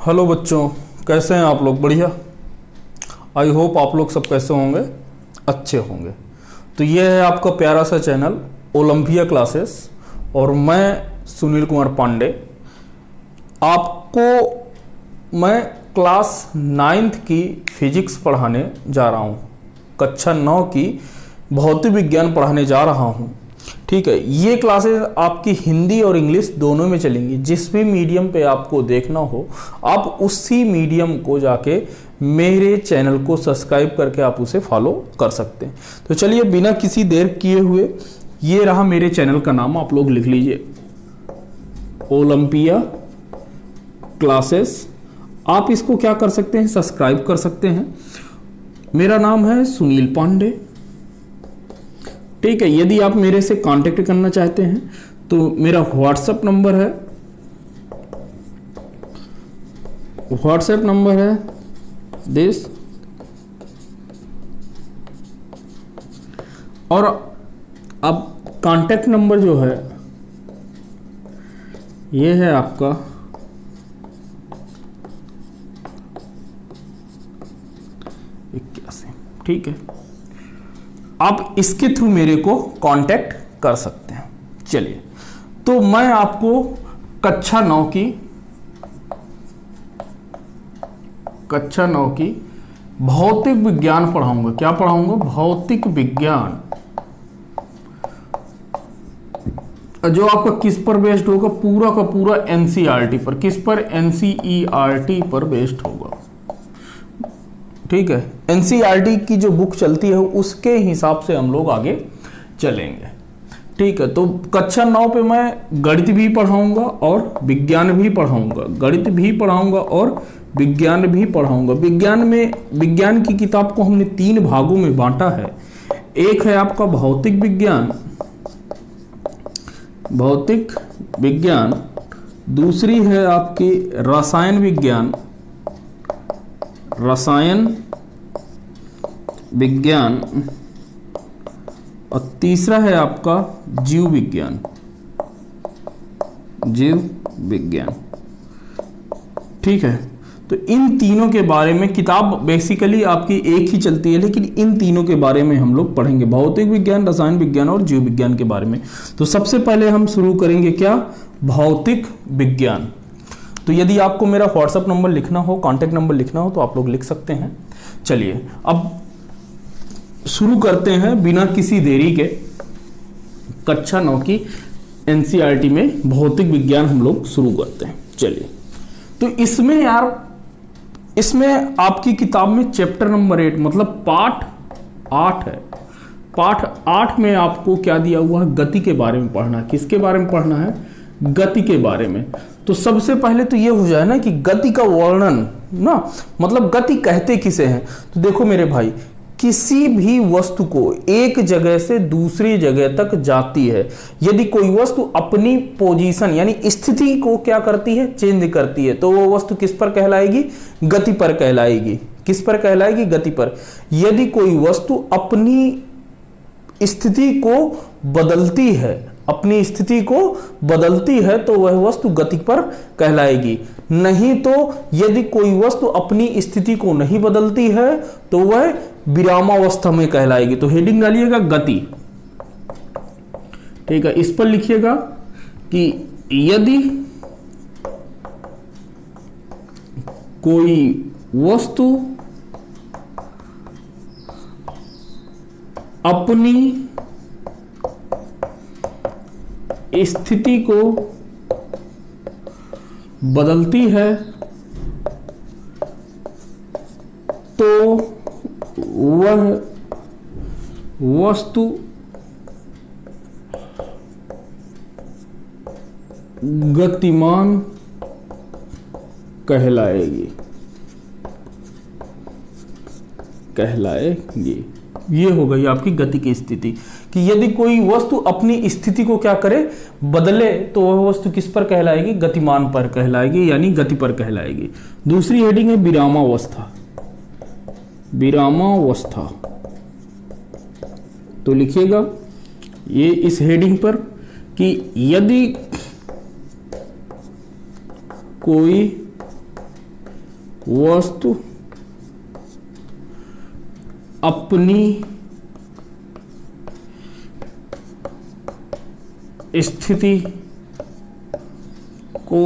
Hello बच्चों, कैसे हैं आप लोग? बढ़िया। आई होप आप लोग सब कैसे होंगे, अच्छे होंगे। तो ये है आपका प्यारा सा चैनल ओलंपिया क्लासेस और मैं सुनील कुमार पांडे। आपको मैं क्लास 9th की फिजिक्स पढ़ाने जा रहा हूँ, कक्षा 9 की भौतिक विज्ञान पढ़ाने जा रहा हूँ। ठीक है, ये क्लासेस आपकी हिंदी और इंग्लिश दोनों में चलेंगी। जिस भी मीडियम पे आपको देखना हो आप उसी मीडियम को जाके मेरे चैनल को सब्सक्राइब करके आप उसे फॉलो कर सकते हैं। तो चलिए बिना किसी देर किए हुए, ये रहा मेरे चैनल का नाम, आप लोग लिख लीजिए, ओलंपिया क्लासेस। आप इसको क्या कर सकते हैं, सब्सक्राइब कर सकते हैं। मेरा नाम है सुनील पांडे। ठीक है, यदि आप मेरे से कांटेक्ट करना चाहते हैं तो मेरा व्हाट्सएप नंबर है दिस, और अब कांटेक्ट नंबर जो है ये है आपका 81। ठीक है, आप इसके थ्रू मेरे को कांटेक्ट कर सकते हैं। चलिए, तो मैं आपको कक्षा 9 की भौतिक विज्ञान पढ़ाऊंगा। क्या पढ़ाऊंगा? भौतिक विज्ञान, जो आपका किस पर बेस्ड होगा? पूरा का पूरा एनसीईआरटी पर। किस पर? एनसीईआरटी पर बेस्ड होगा। ठीक है, एनसीईआरटी की जो बुक चलती है उसके हिसाब से हम लोग आगे चलेंगे। ठीक है, तो कक्षा 9 पे मैं गणित भी पढ़ाऊंगा और विज्ञान भी पढ़ाऊंगा। गणित भी पढ़ाऊंगा और विज्ञान भी पढ़ाऊंगा। विज्ञान की किताब को हमने 3 भागों में बांटा है। एक है आपका भौतिक विज्ञान, दूसरी है आपकी रसायन विज्ञान, और तीसरा है आपका जीव विज्ञान। ठीक है, तो इन तीनों के बारे में किताब बेसिकली आपकी एक ही चलती है, लेकिन इन तीनों के बारे में हम लोग पढ़ेंगे, भौतिक विज्ञान, रसायन विज्ञान और जीव विज्ञान के बारे में। तो सबसे पहले हम शुरू करेंगे क्या? भौतिक विज्ञान। तो यदि आपको मेरा व्हाट्सएप नंबर लिखना हो, कांटेक्ट नंबर लिखना हो तो आप लोग लिख सकते हैं। चलिए अब शुरू करते हैं बिना किसी देरी के। कक्षा 9 की एनसीईआरटी में भौतिक विज्ञान हम लोग शुरू करते हैं। चलिए, तो इसमें आपकी किताब में चैप्टर नंबर 8 मतलब पाठ 8 है। पाठ 8 में आपको क्या दिया हुआ है? गति के बारे में पढ़ना है। किसके बारे में पढ़ना है? गति के बारे में। तो सबसे पहले तो ये हो जाए ना कि गति का वर्णन, ना मतलब गति कहते किसे हैं? तो देखो मेरे भाई, किसी भी वस्तु को एक जगह से दूसरी जगह तक जाती है। यदि कोई वस्तु अपनी पोजीशन यानी स्थिति को क्या करती है? चेंज करती है, तो वो वस्तु किस पर कहलाएगी? गति पर कहलाएगी। किस पर कहलाएगी? गति पर। यदि कोई वस्तु अपनी स्थिति को बदलती है तो वह वस्तु गति पर कहलाएगी। नहीं तो यदि कोई वस्तु अपनी स्थिति को नहीं बदलती है तो वह विरामावस्था में कहलाएगी। तो हेडिंग डालिएगा गति। ठीक है, इस पर लिखिएगा कि यदि कोई वस्तु अपनी स्थिति को बदलती है तो वह वस्तु गतिमान कहलाएगी। ये हो गई आपकी गति की स्थिति कि यदि कोई वस्तु अपनी स्थिति को क्या करे? बदले, तो वह वस्तु किस पर कहलाएगी? गतिमान पर कहलाएगी, यानी गति पर कहलाएगी। दूसरी हेडिंग है विरामावस्था। तो लिखिएगा ये इस हेडिंग पर कि यदि कोई वस्तु अपनी स्थिति को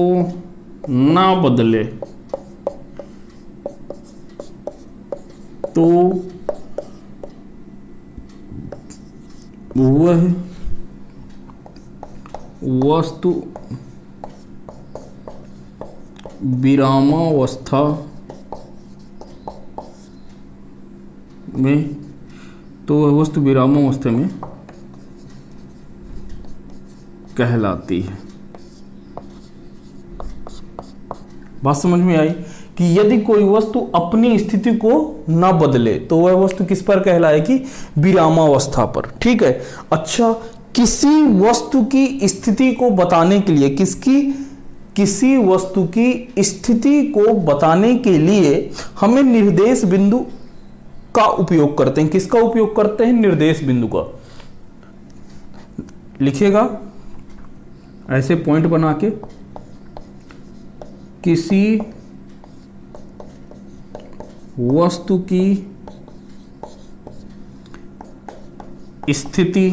ना बदले तो वह वस्तु विरामावस्था में कहलाती है। बात समझ में आई कि यदि कोई वस्तु अपनी स्थिति को ना बदले तो वह वस्तु किस पर कहलाएगी? विरामावस्था पर। ठीक है। अच्छा, किसी वस्तु की स्थिति को बताने के लिए किसी वस्तु की स्थिति को बताने के लिए हमें निर्देश बिंदु का उपयोग करते हैं। किसका उपयोग करते हैं? निर्देश बिंदु का। लिखिएगा ऐसे पॉइंट बना के, किसी वस्तु की स्थिति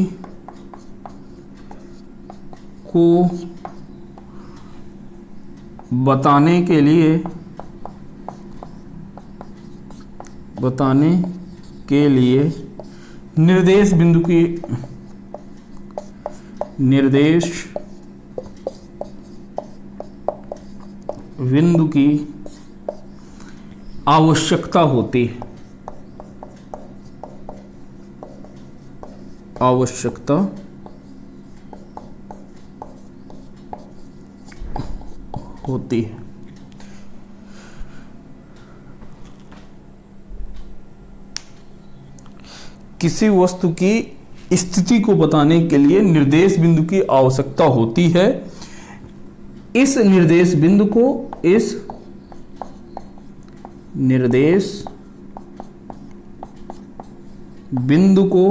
को बताने के लिए निर्देश बिंदु की आवश्यकता होती है। किसी वस्तु की स्थिति को बताने के लिए निर्देश बिंदु की आवश्यकता होती है। इस निर्देश बिंदु को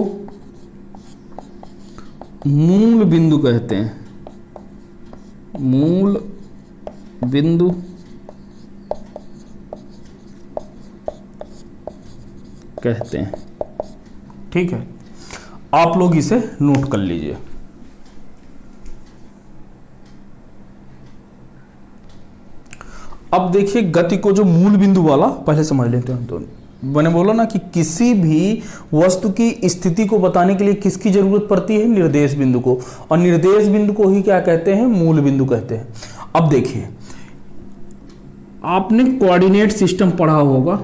मूल बिंदु कहते हैं। मूल बिंदु कहते हैं। ठीक है, आप लोग इसे नोट कर लीजिए। अब देखिए गति को जो मूल बिंदु वाला पहले समझ लेते हैं। तो मैंने बोला ना कि किसी भी वस्तु की स्थिति को बताने के लिए किसकी जरूरत पड़ती है? निर्देश बिंदु को। और निर्देश बिंदु को ही क्या कहते हैं? मूल बिंदु कहते हैं। अब देखिए, आपने कोऑर्डिनेट सिस्टम पढ़ा होगा,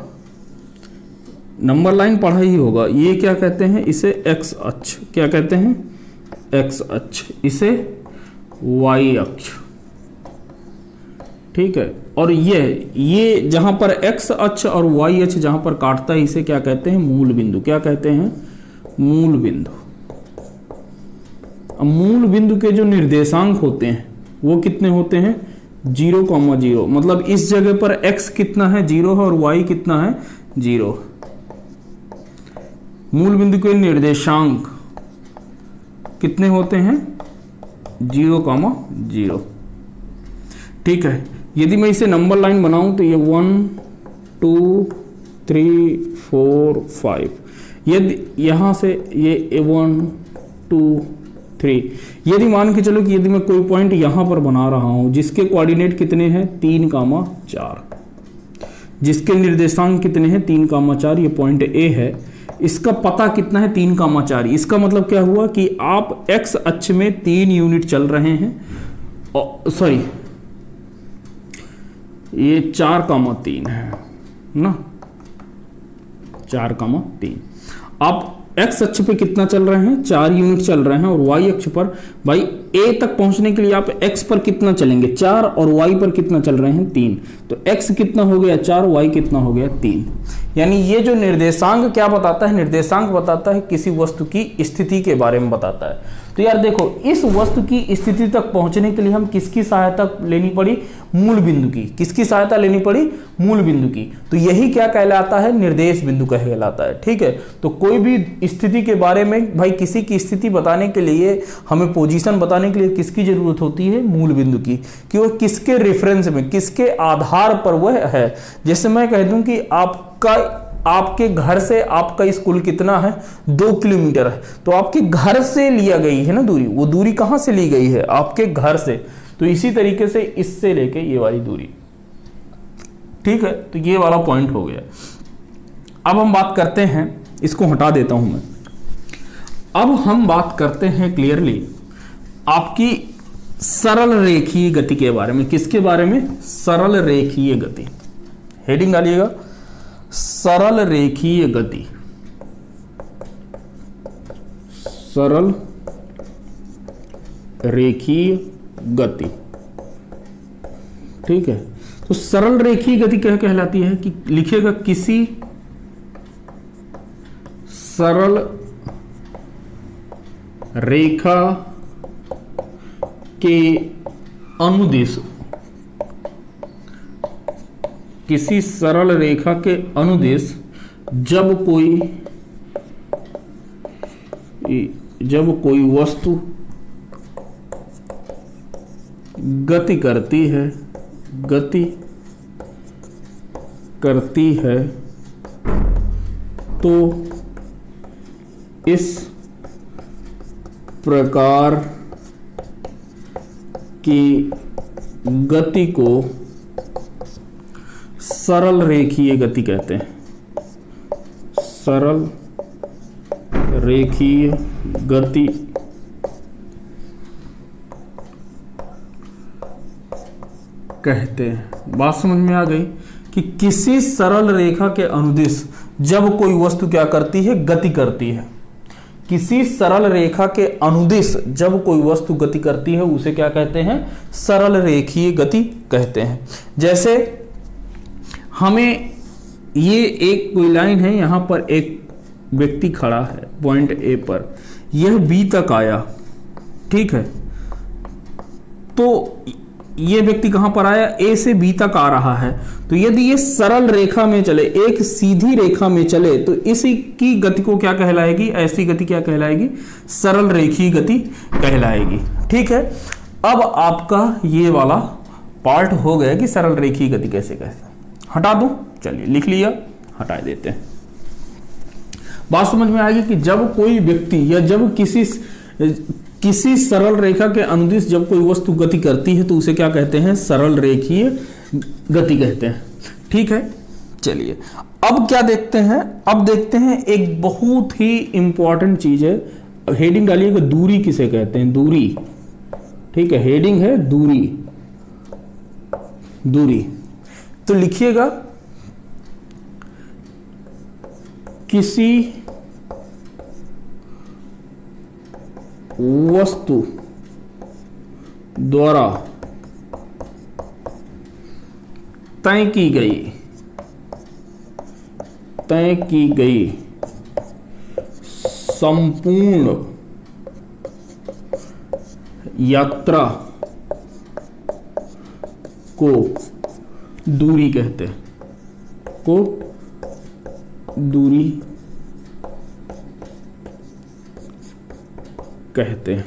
नंबर लाइन पढ़ा ही होगा। ये क्या कहते हैं? इसे एक्स अक्ष। क्या कहते हैं? एक्स अक्ष। इसे वाई अक्ष। ठीक है। और ये जहां पर एक्स अक्ष और वाई अक्ष जहां पर काटता है, इसे क्या कहते हैं? मूल बिंदु। क्या कहते हैं? मूल बिंदु। अब मूल बिंदु के जो निर्देशांक होते हैं वो कितने होते हैं? 0,0। मतलब इस जगह पर x कितना है? 0 है। और y कितना है? 0। मूल बिंदु के निर्देशांक कितने होते हैं? 0,0। ठीक है। यदि मैं इसे नंबर लाइन बनाऊं तो ये 1 2 3 4 5। यदि यहां से ये 1 2 3, यदि मान के चलो कि यदि मैं कोई पॉइंट यहां पर बना रहा हूं जिसके कोऑर्डिनेट कितने हैं? 3,4। जिसके निर्देशांक कितने हैं? 3,4। ये पॉइंट ए है। इसका पता कितना है? 3,4। इसका मतलब क्या हुआ कि आप एक्स अक्ष में 3 यूनिट चल रहे हैं। सॉरी, ये 4,3 है ना, 4,3। आप एक्स अक्ष पे कितना चल रहे हैं? 4 यूनिट चल रहे हैं। और वाई अक्ष पर भाई ए तक पहुंचने के लिए आप एक्स पर कितना चलेंगे? 4। और वाई पर कितना चल रहे हैं? 3। तो एक्स कितना हो गया? 4। वाई कितना हो गया? 3। यानी ये जो निर्देशांक क्या बताता है? निर्देशांक बताता है किसी वस्तु की स्थिति के बारे में बताता है। तो यार देखो, इस वस्तु की स्थिति तक पहुंचने के लिए हम किसकी सहायता लेनी पड़ी? मूल बिंदु की। किसकी सहायता लेनी पड़ी? मूल बिंदु की। तो यही क्या कहलाता है? निर्देश बिंदु कहलाता है। ठीक है। तो कोई भी स्थिति के बारे में भाई किसी की स्थिति बताने के लिए हमें पोजीशन बताने बताने के लिए किसकी जरूरत होती है? मूल बिंदु की, कि वह किसके रेफरेंस में, किसके आधार पर वह है। जैसे मैं कह दूं कि आपके घर से आपका स्कूल कितना है? 2 किलोमीटर है, तो आपके घर से लिया गई है ना दूरी, वो दूरी कहां से ली गई है? आपके घर से। तो इसी तरीके से इससे लेके ये वाली दूरी, ठीक है, तो ये वाला पॉइंट हो गया। अब हम बात करते हैं, इसको हटा देता हूं मैं, अब हम बात करते हैं क्लियरली आपकी सरल रेखीय गति के बारे में। किसके बारे में? सरल रेखीय गति। हेडिंग डालिएगा, सरल रेखीय गति। सरल रेखीय गति, ठीक है। तो सरल रेखीय गति क्या कहलाती है? कि लिखिएगा, किसी सरल रेखा के अनुदिश, किसी सरल रेखा के अनुदिश जब कोई वस्तु गति करती है तो इस प्रकार की गति को सरल रेखीय गति कहते हैं। सरल रेखीय गति कहते हैं। बात समझ में आ गई कि किसी सरल रेखा के अनुदिश जब कोई वस्तु क्या करती है? गति करती है। किसी सरल रेखा के अनुदिश जब कोई वस्तु गति करती है उसे क्या कहते हैं? सरल रेखीय गति कहते हैं। जैसे हमें ये एक कोई लाइन है, यहां पर एक व्यक्ति खड़ा है पॉइंट ए पर, यह बी तक आया, ठीक है। तो ये व्यक्ति कहां पर आया? ए से बी तक आ रहा है। तो यदि ये सरल रेखा में चले, एक सीधी रेखा में चले, तो इसी की गति को क्या कहलाएगी? ऐसी गति क्या कहलाएगी? सरल रेखीय गति कहलाएगी, ठीक है। अब आपका ये वाला पार्ट हो गया कि सरल रेखीय गति कैसे कहते हैं। हटा दूं? चलिए लिख लिया, हटा देते हैं। बात समझ में आएगी कि जब कोई व्यक्ति या जब किसी सरल रेखा के अनुदिश जब कोई वस्तु गति करती है तो उसे क्या कहते हैं? सरल रेखीय गति कहते हैं, ठीक है। चलिए अब क्या देखते हैं? अब देखते हैं एक बहुत ही इंपॉर्टेंट चीज है। हेडिंग डालिएगा, दूरी किसे कहते हैं? दूरी, ठीक है। हेडिंग है दूरी। दूरी तो लिखिएगा, किसी वस्तु द्वारा तय की गई संपूर्ण यात्रा को दूरी कहते हैं। दूरी कहते हैं।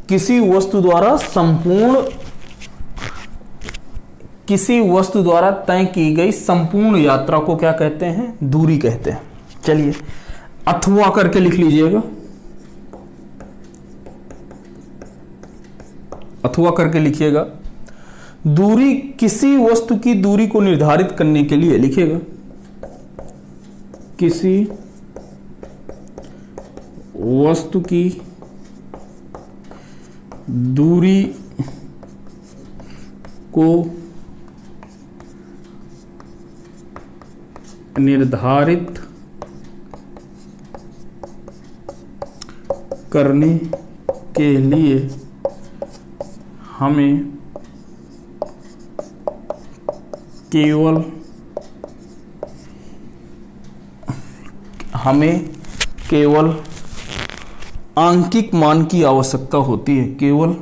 किसी वस्तु द्वारा तय की गई संपूर्ण यात्रा को क्या कहते हैं? दूरी कहते हैं। चलिए अथवा करके लिख लीजिएगा, अथवा करके लिखिएगा। दूरी किसी वस्तु की दूरी को निर्धारित करने के लिए लिखिएगा, किसी वस्तु की दूरी को निर्धारित करने के लिए हमें केवल आंकिक मान की आवश्यकता होती है। केवल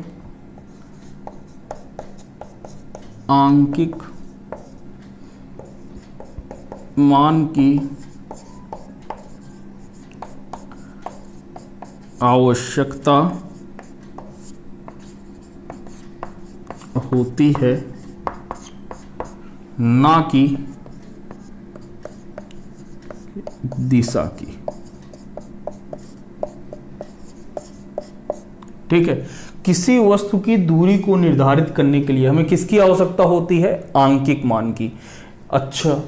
आंकिक मान की आवश्यकता होती है, ना कि दिशा की। ठीक है, किसी वस्तु की दूरी को निर्धारित करने के लिए हमें किसकी आवश्यकता होती है? आंकिक मान की। अच्छा,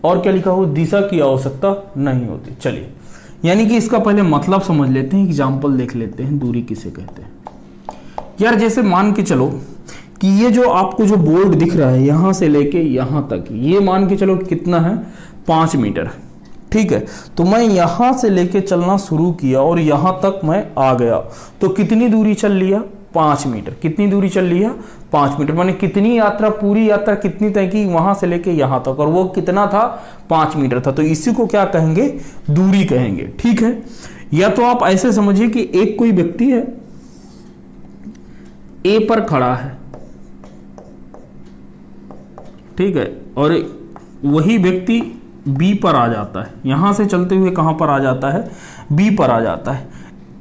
और क्या लिखा हो? दिशा की आवश्यकता नहीं होती। चलिए, यानी कि इसका पहले मतलब समझ लेते हैं, एग्जाम्पल देख लेते हैं दूरी किसे कहते हैं। यार जैसे मान के चलो कि ये जो आपको जो बोर्ड दिख रहा है यहां से लेके यहां तक, ये मान के चलो कितना है? 5 मीटर। ठीक है, तो मैं यहां से लेके चलना शुरू किया और यहां तक मैं आ गया, तो कितनी दूरी चल लिया? 5 मीटर। कितनी दूरी चल लिया? 5 मीटर। मैंने कितनी यात्रा, पूरी यात्रा कितनी तय की? वहां से लेके यहां तक, और वो कितना था? 5 मीटर था। तो इसी को क्या कहेंगे? दूरी कहेंगे। ठीक है, या तो आप ऐसे समझिए कि एक कोई व्यक्ति है, ए पर खड़ा है, ठीक है, और वही व्यक्ति बी पर आ जाता है। यहां से चलते हुए कहां पर आ जाता है? बी पर आ जाता है।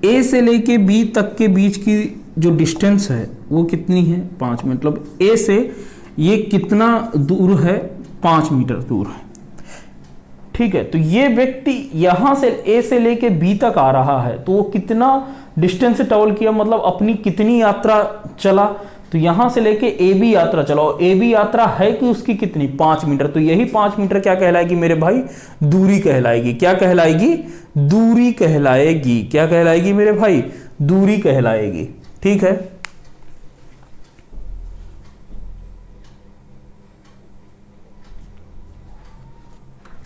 ए से लेके बी तक के बीच की जो डिस्टेंस है वो कितनी है? 5 मीटर। मतलब ए से ये कितना दूर है? 5 मीटर दूर है। ठीक है, तो ये व्यक्ति यहां से ए से लेके बी तक आ रहा है, तो वो कितना डिस्टेंस ट्रेवल किया? मतलब अपनी कितनी यात्रा चला? तो यहां से लेके ए बी यात्रा चला, और ए बी यात्रा है कि उसकी कितनी? 5 मीटर। तो यही 5 मीटर क्या कहलाएगी मेरे भाई? दूरी कहलाएगी। क्या कहलाएगी? दूरी कहलाएगी। क्या कहलाएगी मेरे भाई? दूरी कहलाएगी। ठीक है,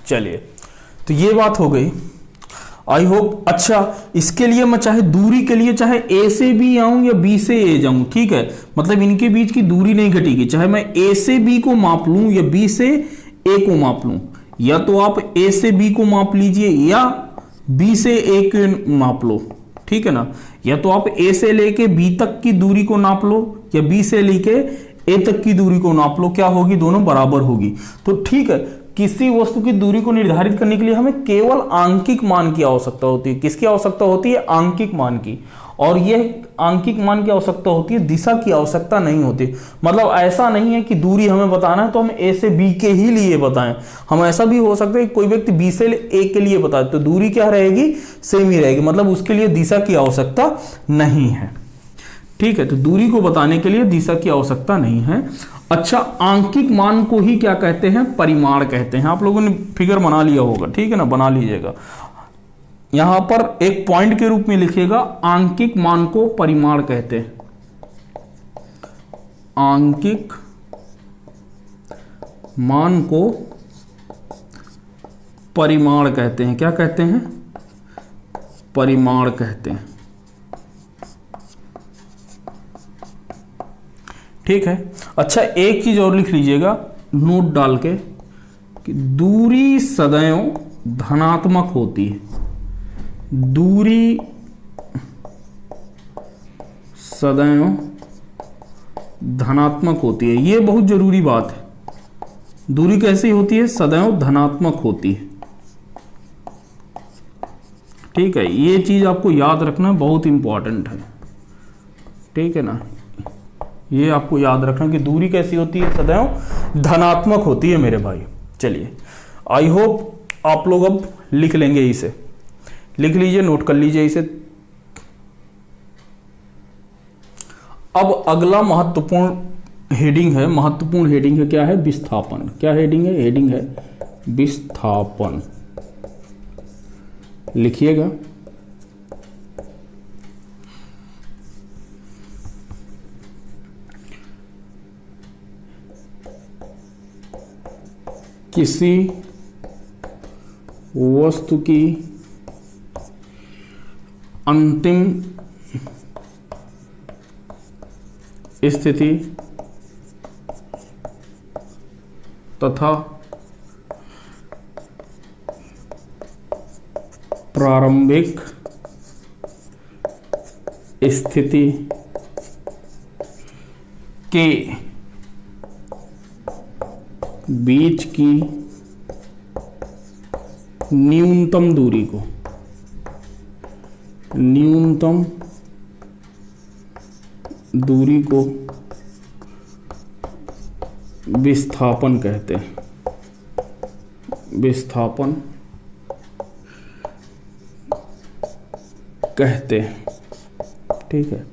चलिए, तो ये बात हो गई, आई होप। अच्छा, इसके लिए मैं चाहे दूरी के लिए चाहे ए से बी आऊं या बी से ए जाऊं, ठीक है, मतलब इनके बीच की दूरी नहीं घटेगी। चाहे मैं ए से बी को माप लूं या बी से ए को माप लूं, या तो आप ए से बी को माप लीजिए या बी से ए को माप लो। ठीक है ना, या तो आप ए से लेके बी तक की दूरी को नाप लो या बी से लेके ए तक की दूरी को नाप लो। क्या होगी? दोनों बराबर होगी। तो ठीक है, किसी वस्तु की दूरी को निर्धारित करने के लिए हमें केवल आंकिक मान की आवश्यकता होती है। किसकी आवश्यकता होती है? आंकिक मान की। और यह आंकिक मान की आवश्यकता होती है, दिशा की आवश्यकता नहीं होती। मतलब ऐसा नहीं है कि दूरी हमें बताना है तो हम ए से बी के ही लिए बताएं। हम ऐसा भी हो सकता है कि कोई व्यक्ति बी से ए के लिए बताए, तो दूरी क्या रहेगी? सेम ही रहेगी। मतलब उसके लिए दिशा की आवश्यकता नहीं है। ठीक है, तो दूरी को बताने के लिए दिशा की आवश्यकता नहीं है। अच्छा, आंकिक मान को ही क्या कहते हैं? परिमाण कहते हैं। आप लोगों ने फिगर बना लिया होगा, ठीक है ना, बना लीजिएगा। यहां पर एक पॉइंट के रूप में लिखिएगा, आंकिक मान को परिमाण कहते हैं। आंकिक मान को परिमाण कहते हैं। क्या कहते हैं? परिमाण कहते हैं। ठीक है, अच्छा, एक चीज और लिख लीजिएगा नोट डाल के कि दूरी सदैव धनात्मक होती है। दूरी सदैव धनात्मक होती है। ये बहुत जरूरी बात है। दूरी कैसी होती है? सदैव धनात्मक होती है। ठीक है, ये चीज आपको याद रखना बहुत इंपॉर्टेंट है। ठीक है ना, ये आपको याद रखना कि दूरी कैसी होती है? सदैव धनात्मक होती है मेरे भाई। चलिए, आई होप आप लोग अब लिख लेंगे इसे। लिख लीजिए, नोट कर लीजिए इसे। अब अगला महत्वपूर्ण हेडिंग है। महत्वपूर्ण हेडिंग है, क्या है? विस्थापन। क्या हेडिंग है? हेडिंग है विस्थापन। लिखिएगा। किसी वस्तु की अंतिम स्थिति तथा प्रारंभिक स्थिति के बीच की न्यूनतम दूरी को विस्थापन कहते हैं, विस्थापन कहते हैं। ठीक है,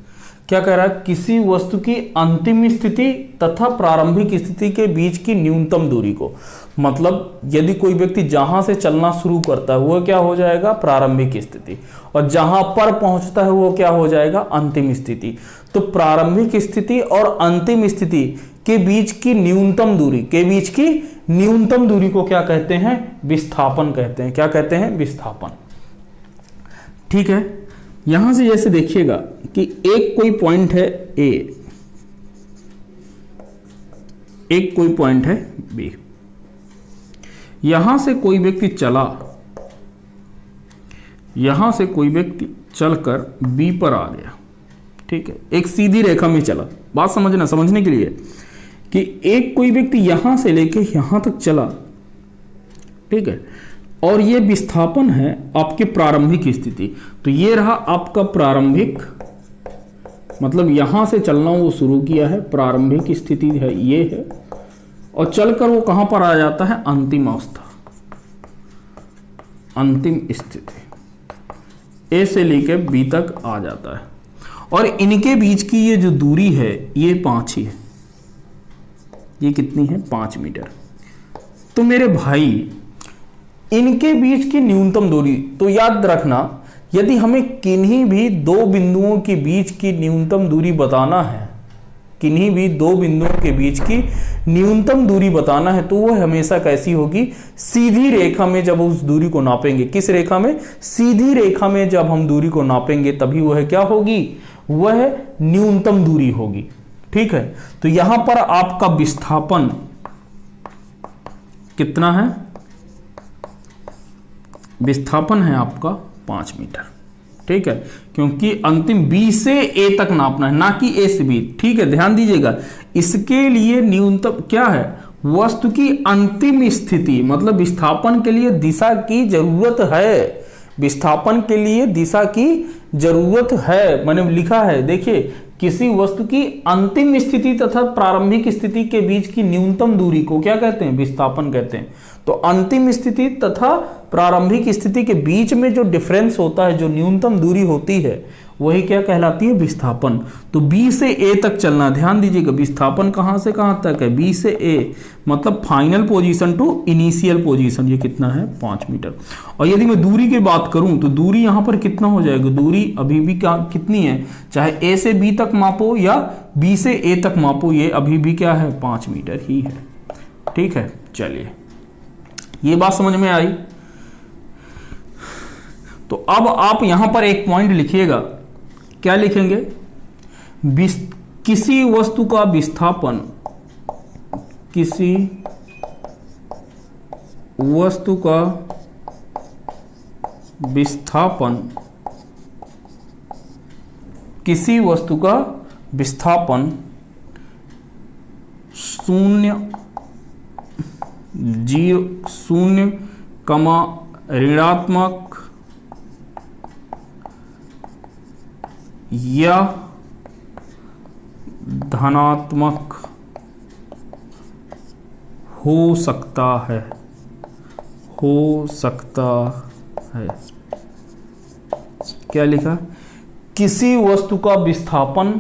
क्या कह रहा है, किसी वस्तु की अंतिम स्थिति तथा प्रारंभिक स्थिति के बीच की न्यूनतम दूरी को, मतलब यदि कोई व्यक्ति जहां से चलना शुरू करता है वो क्या हो जाएगा, प्रारंभिक स्थिति, और जहां पर पहुंचता है वो क्या हो जाएगा, अंतिम स्थिति। तो प्रारंभिक स्थिति और अंतिम स्थिति के बीच की न्यूनतम दूरी, के बीच की न्यूनतम दूरी को क्या कहते हैं, विस्थापन कहते हैं। क्या कहते हैं, विस्थापन। ठीक है, यहां से जैसे देखिएगा कि एक कोई पॉइंट है ए, एक कोई पॉइंट है बी, यहां से कोई व्यक्ति चला, यहां से कोई व्यक्ति चलकर बी पर आ गया। ठीक है, एक सीधी रेखा में चला। बात समझना, समझने के लिए कि एक कोई व्यक्ति यहां से लेके यहां तक चला, ठीक है, और ये विस्थापन है आपकी प्रारंभिक स्थिति। तो ये रहा आपका प्रारंभिक, मतलब यहां से चलना वो शुरू किया है, प्रारंभिक स्थिति है ये है, और चलकर वो कहां पर आ जाता है, अंतिम अवस्था, अंतिम स्थिति, ए से लेकर बी तक आ जाता है। और इनके बीच की ये जो दूरी है ये 5 ही है। ये कितनी है, 5 मीटर। तो मेरे भाई इनके बीच की न्यूनतम दूरी, तो याद रखना यदि हमें किन्हीं भी दो बिंदुओं के बीच की न्यूनतम दूरी बताना है, किन्हीं भी दो बिंदुओं के बीच की न्यूनतम दूरी बताना है, तो वह हमेशा कैसी होगी, सीधी रेखा में जब उस दूरी को नापेंगे। किस रेखा में, सीधी रेखा में जब हम दूरी को नापेंगे तभी वह क्या होगी, वह न्यूनतम दूरी होगी। ठीक है, तो यहां पर आपका विस्थापन कितना है, विस्थापन है आपका 5 मीटर। ठीक है, क्योंकि अंतिम बी से ए तक नापना है, ना कि ए से बी। ठीक है, ध्यान दीजिएगा, इसके लिए न्यूनतम क्या है, वस्तु की अंतिम स्थिति, मतलब विस्थापन के लिए दिशा की जरूरत है, विस्थापन के लिए दिशा की जरूरत है, मैंने लिखा है, देखिए, किसी वस्तु की अंतिम स्थिति तथा प्रारंभिक स्थिति के बीच की न्यूनतम दूरी को क्या कहते हैं, विस्थापन कहते हैं। तो अंतिम स्थिति तथा प्रारंभिक स्थिति के बीच में जो डिफरेंस होता है, जो न्यूनतम दूरी होती है, वही क्या कहलाती है, विस्थापन। तो बी से ए तक चलना, ध्यान दीजिएगा, विस्थापन कहां से कहां तक है, बी से ए, मतलब final position to initial position, ये कितना है, 5 मीटर। और यदि मैं दूरी की बात करूं तो दूरी यहां पर कितना हो जाएगा, दूरी अभी भी क्या कितनी है, चाहे ए से बी तक मापो या बी से ए तक मापो, ये अभी भी क्या है, 5 मीटर ही है। ठीक है, चलिए, ये बात समझ में आई। तो अब आप यहां पर एक पॉइंट लिखिएगा, क्या लिखेंगे, किसी वस्तु का विस्थापन, किसी वस्तु का विस्थापन, किसी वस्तु का विस्थापन 0, ऋणात्मक या धनात्मक हो सकता है, हो सकता है। क्या लिखा, किसी वस्तु का विस्थापन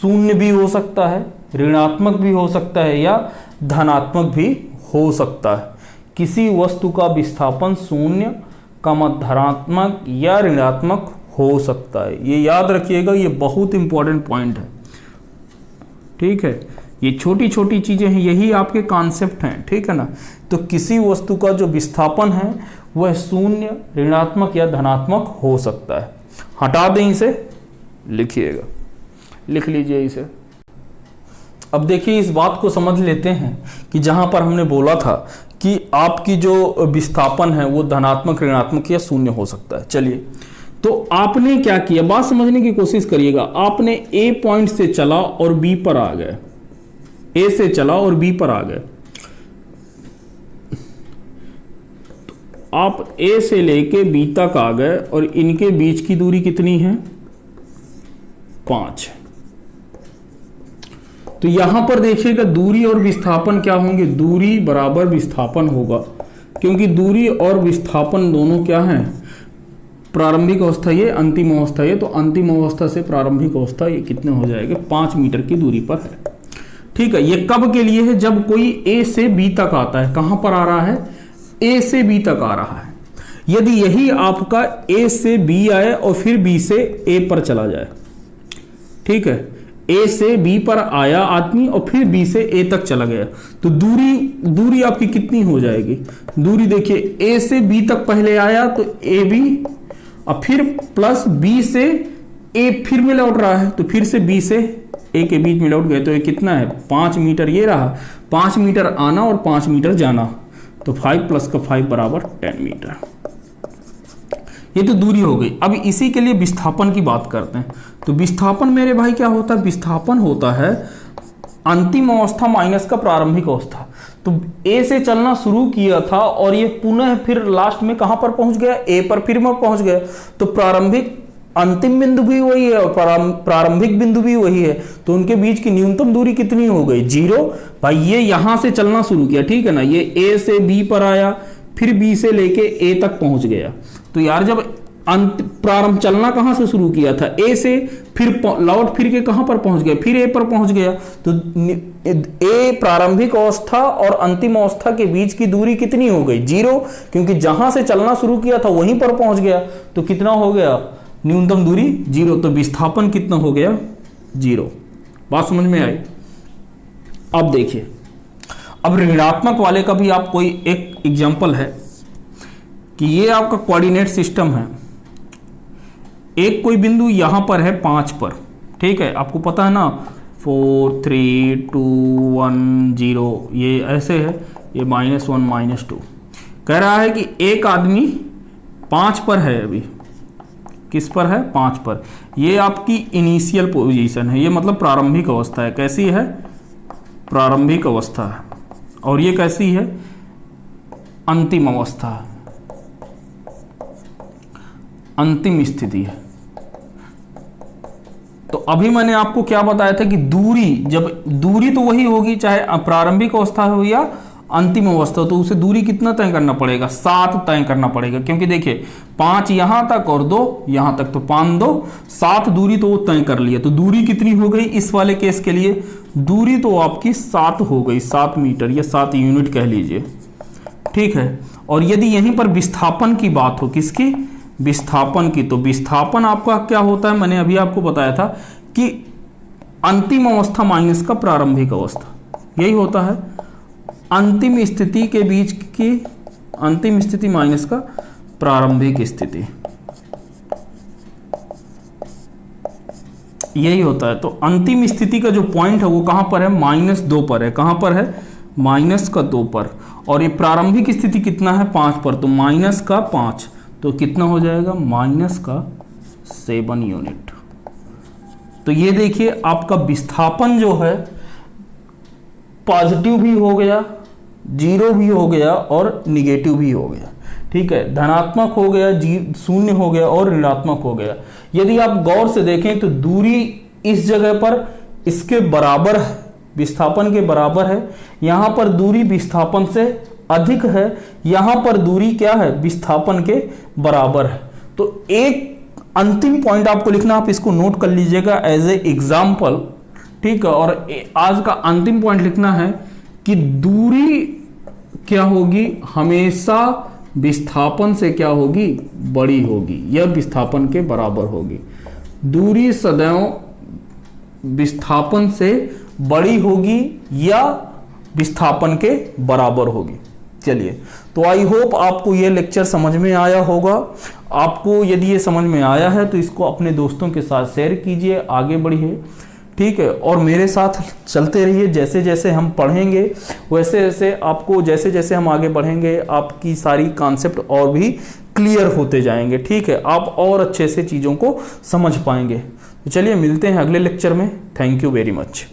0 भी हो सकता है, ऋणात्मक भी हो सकता है या धनात्मक भी हो सकता है। किसी वस्तु का विस्थापन 0, धनात्मक या ऋणात्मक हो सकता है। ये याद रखिएगा, ये बहुत इंपॉर्टेंट पॉइंट है। ठीक है, ये छोटी छोटी चीजें हैं, यही आपके कॉन्सेप्ट हैं। ठीक है ना, तो किसी वस्तु का जो विस्थापन है वह 0, ऋणात्मक या धनात्मक हो सकता है। हटा दें इसे, लिखिएगा, लिख लीजिए इसे। अब देखिए, इस बात को समझ लेते हैं कि जहां पर हमने बोला था कि आपकी जो विस्थापन है वो धनात्मक, ऋणात्मक या 0 हो सकता है। चलिए, तो आपने क्या किया, बात समझने की कोशिश करिएगा। आपने ए पॉइंट से चला और बी पर आ गए, ए से चला और बी पर आ गए। तो आप ए से लेके बी तक आ गए और इनके बीच की दूरी कितनी है, 5। तो यहां पर देखिएगा दूरी और विस्थापन क्या होंगे, दूरी बराबर विस्थापन होगा, क्योंकि दूरी और विस्थापन दोनों क्या हैं, प्रारंभिक अवस्था ये, अंतिम अवस्था ये, तो अंतिम अवस्था से प्रारंभिक अवस्था ये कितने हो जाएंगे, 5 मीटर की दूरी पर है। ठीक है, ये कब के लिए है, जब कोई ए से बी तक आता है। कहां पर आ रहा है, ए से बी तक आ रहा है। यदि यही आपका ए से बी आए और फिर बी से ए पर चला जाए, ठीक है, ए से बी पर आया आदमी और फिर बी से ए तक चला गया, तो दूरी आपकी कितनी हो जाएगी, दूरी देखिए, ए से बी तक पहले आया तो ए बी, और फिर प्लस बी से ए फिर में लौट रहा है, तो फिर से बी से ए के बीच में लौट गए, तो ये कितना है, 5 मीटर ये रहा, 5 मीटर आना और 5 मीटर जाना, तो 5 प्लस का 5 बराबर 10 मीटर। ये तो दूरी हो गई। अब इसी के लिए विस्थापन की बात करते हैं। तो विस्थापन मेरे भाई क्या होता है, विस्थापन होता है अंतिम अवस्था माइनस का प्रारंभिक अवस्था। तो ए से चलना शुरू किया था और ये पुनः फिर लास्ट में कहां पर पहुंच गया, ए पर फिर में पहुंच गया, तो प्रारंभिक अंतिम बिंदु भी वही है और प्रारंभिक बिंदु भी वही है, तो उनके बीच की न्यूनतम दूरी कितनी हो गई, 0। भाई ये यहां से चलना शुरू किया, ठीक है ना, ये ए से बी पर आया, फिर बी से लेके ए तक पहुंच गया, तो यार जब प्रारंभ चलना कहां से शुरू किया था, ए से, फिर लौट फिर के कहां पर पहुंच गया, फिर ए पर पहुंच गया, तो ए प्रारंभिक अवस्था और अंतिम अवस्था के बीच की दूरी कितनी हो गई, 0, क्योंकि जहां से चलना शुरू किया था वहीं पर पहुंच गया, तो कितना हो गया, न्यूनतम दूरी 0, तो विस्थापन कितना हो गया, 0। बात समझ में आई। अब देखिए, अब ऋणात्मक वाले का भी आप कोई एक एग्जांपल है कि ये आपका कोऑर्डिनेट सिस्टम है, एक कोई बिंदु यहां पर है 5 पर, ठीक है, आपको पता है ना, 4 3 2 1 0, ये ऐसे है, ये -1 -2, कह रहा है कि एक आदमी 5 पर है, अभी किस पर है, 5 पर, ये आपकी इनिशियल पोजीशन है, ये मतलब प्रारंभिक अवस्था है, कैसी है, प्रारंभिक अवस्था है, और ये कैसी है, अंतिम अवस्था है, अंतिम स्थिति है। तो अभी मैंने आपको क्या बताया था कि दूरी, जब दूरी तो वही होगी चाहे प्रारंभिक अवस्था हो या अंतिम अवस्था, तो उसे दूरी कितना तय करना पड़ेगा, 7 तय करना पड़ेगा, क्योंकि देखिए 5 यहां तक और 2 यहां तक, तो 5 2 7 दूरी तो वो तय कर लिया। तो दूरी कितनी हो गई इस वाले केस के लिए, दूरी तो आपकी 7 हो गई, 7 मीटर या 7 यूनिट कह लीजिए, ठीक है। और यदि यहीं पर विस्थापन की बात हो, किसकी, विस्थापन की, तो विस्थापन आपका क्या होता है, मैंने अभी आपको बताया था कि अंतिम अवस्था माइनस का प्रारंभिक अवस्था, यही होता है, अंतिम स्थिति के बीच की, अंतिम स्थिति माइनस का प्रारंभिक स्थिति, यही होता है। तो अंतिम स्थिति का जो पॉइंट है वो कहां पर है, -2 पर है, कहां पर है, -2 पर, और ये प्रारंभिक स्थिति कितना है, 5 पर, तो -5, तो कितना हो जाएगा, -7 यूनिट। तो ये देखिए आपका विस्थापन जो है पॉजिटिव भी हो गया, 0 भी हो गया और निगेटिव भी हो गया, ठीक है, धनात्मक हो गया, 0 हो गया और ऋणात्मक हो गया। यदि आप गौर से देखें तो दूरी इस जगह पर इसके बराबर है, विस्थापन के बराबर है, यहां पर दूरी विस्थापन से अधिक है, यहां पर दूरी क्या है, विस्थापन के बराबर है। तो एक अंतिम पॉइंट आपको लिखना, आप इसको नोट कर लीजिएगा एज ए एग्जाम्पल, ठीक है। और आज का अंतिम पॉइंट लिखना है कि दूरी क्या होगी, हमेशा विस्थापन से क्या होगी, बड़ी होगी या विस्थापन के बराबर होगी। दूरी सदैव विस्थापन से बड़ी होगी या विस्थापन के बराबर होगी। चलिए, तो आई होप आपको ये लेक्चर समझ में आया होगा। आपको यदि ये समझ में आया है तो इसको अपने दोस्तों के साथ शेयर कीजिए, आगे बढ़िए, ठीक है। और मेरे साथ चलते रहिए, जैसे जैसे हम पढ़ेंगे वैसे वैसे आपको, जैसे जैसे हम आगे बढ़ेंगे आपकी सारी कॉन्सेप्ट और भी क्लियर होते जाएंगे, ठीक है। आप और अच्छे से चीज़ों को समझ पाएंगे। तो चलिए मिलते हैं अगले लेक्चर में। Thank you very much.